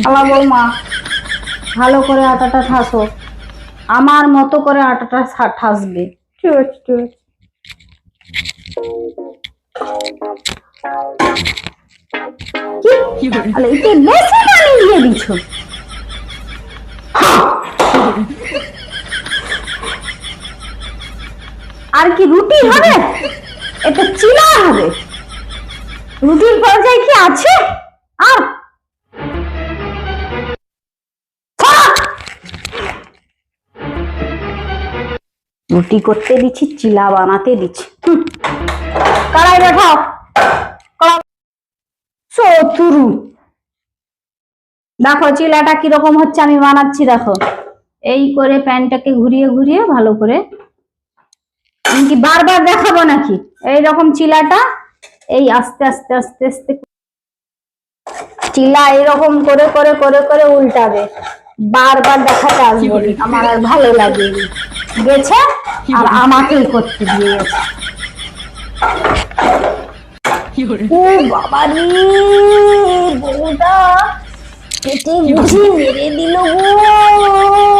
আলা বৌমা, ভালো করে আটাটা ঠাসো, আমার মতো করে আটাটা ঠাসবে। ঠিক আছে, ঠিক আছে। কি আলে একটু বেশি পানি দিয়ে দিছ। আর কি রুটি হবে? এটা চিলা হবে। রুটির পর্যায়ে কি আছে? আর রুটি করতে দিচ্ছি, চিলা বানাতে দিচ্ছি। কড়াই দেখাও। চতুরু, দেখো চিলাটা কিরকম হচ্ছে, আমি বানাচ্ছি দেখো। এই করে প্যানটাকে ঘুরিয়ে ঘুরিয়ে ভালো করে, আমি কি বারবার দেখাবো নাকি? এইরকম চিলাটা এই আস্তে আস্তে আস্তে আস্তে চিলা এরকম করে করে করে করে উল্টাবে। বারবার দেখাতে আসবো, আমার আর ভালো লাগে গেছে, আর আমাকেই করতে দিয়ে গেছে। ও বাবা রে, বউটা পেটে বুঝি মেরে দিল গো।